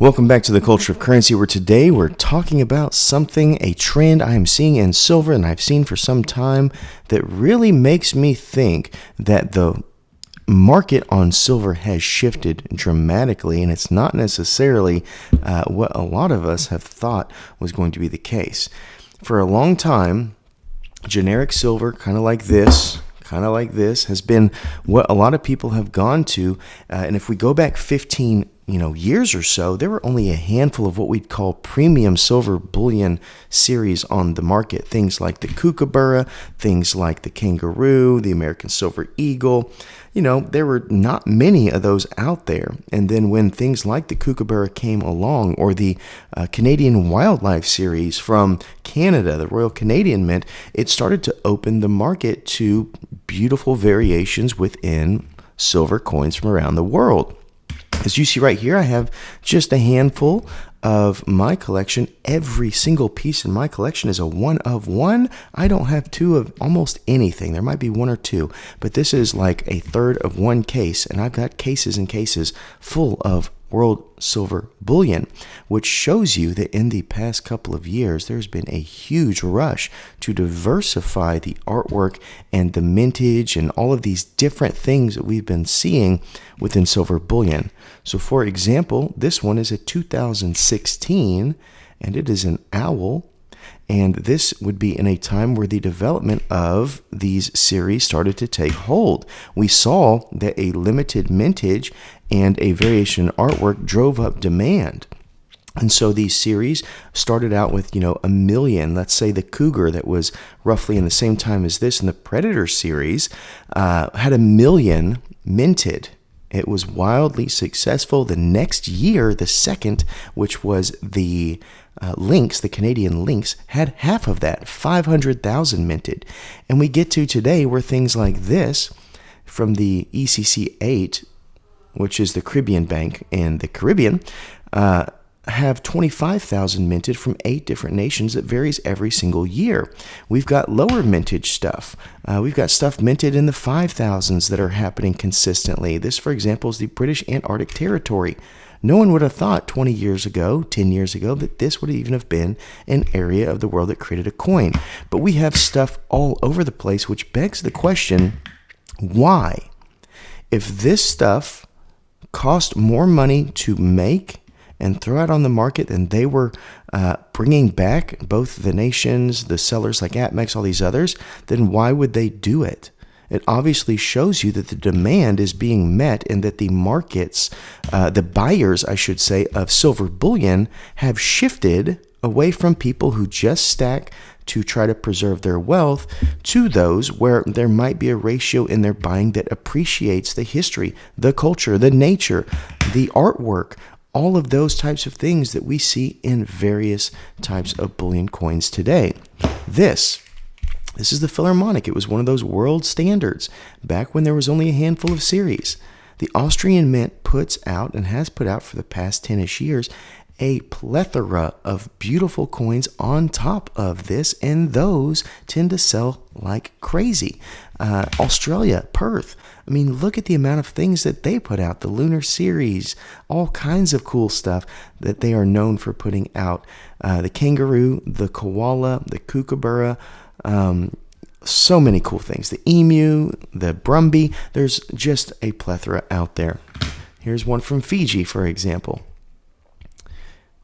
Welcome back to the Culture of Currency, where today we're talking about a trend I am seeing in silver and I've seen for some time that really makes me think that the market on silver has shifted dramatically, and it's not necessarily what a lot of us have thought was going to be the case. For a long time, generic silver, kind of like this, has been what a lot of people have gone to. And if we go back 15 years or so, there were only a handful of what we'd call premium silver bullion series on the market. Things like the Kookaburra, things like the Kangaroo, the American Silver Eagle. There were not many of those out there. And then when things like the Kookaburra came along, or the Canadian Wildlife Series from Canada, the Royal Canadian Mint, it started to open the market to beautiful variations within silver coins from around the world. As you see right here, I have just a handful of my collection. Every single piece in my collection is a one of one. I don't have two of almost anything. There might be one or two, but this is like a third of one case, and I've got cases and cases full of world silver bullion, which shows you that in the past couple of years, there's been a huge rush to diversify the artwork and the mintage and all of these different things that we've been seeing within silver bullion. So for example, this one is a 2016, and it is an owl. And this would be in a time where the development of these series started to take hold. We saw that a limited mintage and a variation artwork drove up demand. And so these series started out with, 1 million. Let's say the Cougar, that was roughly in the same time as this, and the Predator series had 1 million minted. It was wildly successful. The next year, the second, which was the Lynx, the Canadian Lynx, had half of that, 500,000 minted. And we get to today where things like this from the ECC8, which is the Caribbean Bank in the Caribbean, have 25,000 minted from 8 different nations. That varies every single year. We've got lower mintage stuff. We've got stuff minted in the 5,000s that are happening consistently. This, for example, is the British Antarctic Territory. No one would have thought 20 years ago, 10 years ago, that this would even have been an area of the world that created a coin. But we have stuff all over the place, which begs the question, why? If this stuff cost more money to make and throw out on the market than they were bringing back, both the nations, the sellers like APMEX, all these others, then why would they do it? It obviously shows you that the demand is being met, and that the markets, the buyers, I should say, of silver bullion have shifted away from people who just stack to try to preserve their wealth to those where there might be a ratio in their buying that appreciates the history, the culture, the nature, the artwork, all of those types of things that we see in various types of bullion coins today. This is the Philharmonic. It was one of those world standards back when there was only a handful of series. The Austrian Mint puts out, and has put out for the past 10-ish years, a plethora of beautiful coins on top of this, and those tend to sell like crazy. Australia, Perth, look at the amount of things that they put out. The Lunar Series, all kinds of cool stuff that they are known for putting out. The Kangaroo, the Koala, the Kookaburra, so many cool things. The Emu, the Brumby, there's just a plethora out there. Here's one from Fiji, for example.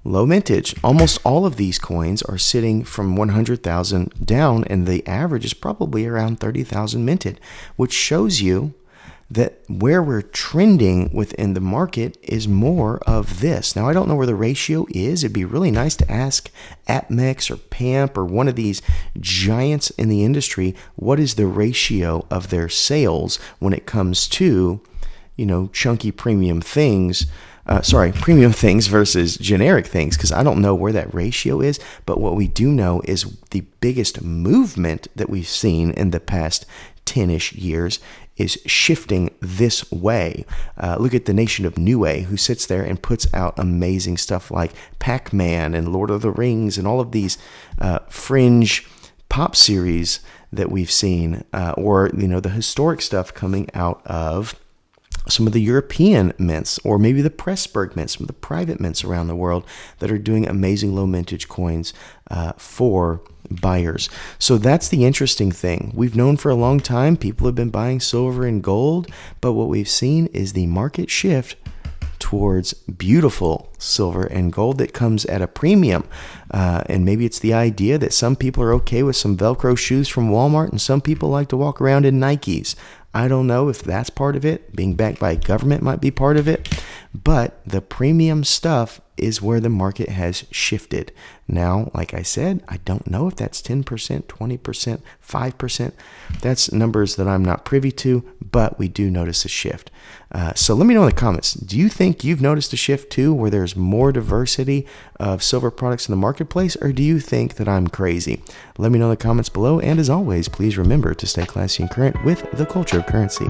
Low mintage. Almost all of these coins are sitting from 100,000 down, and the average is probably around 30,000 minted, which shows you that where we're trending within the market is more of this. Now, I don't know where the ratio is. It'd be really nice to ask APMEX or PAMP or one of these giants in the industry, what is the ratio of their sales when it comes to, chunky premium things, premium things versus generic things, because I don't know where that ratio is. But what we do know is the biggest movement that we've seen in the past 10-ish years is shifting this way. Look at the nation of Niue, who sits there and puts out amazing stuff like Pac-Man and Lord of the Rings and all of these fringe pop series that we've seen, or the historic stuff coming out of some of the European mints, or maybe the Pressburg mints, some of the private mints around the world that are doing amazing low mintage coins for buyers. So that's the interesting thing. We've known for a long time people have been buying silver and gold, but what we've seen is the market shift towards beautiful silver and gold that comes at a premium. And maybe it's the idea that some people are okay with some Velcro shoes from Walmart and some people like to walk around in Nikes. I don't know if that's part of it. Being backed by a government might be part of it. But the premium stuff is where the market has shifted. Now, like I said, I don't know if that's 10%, 20%, 5%. That's numbers that I'm not privy to, but we do notice a shift. So let me know in the comments, do you think you've noticed a shift too, where there's more diversity of silver products in the marketplace, or do you think that I'm crazy? Let me know in the comments below, and as always, please remember to stay classy and current with the culture of currency.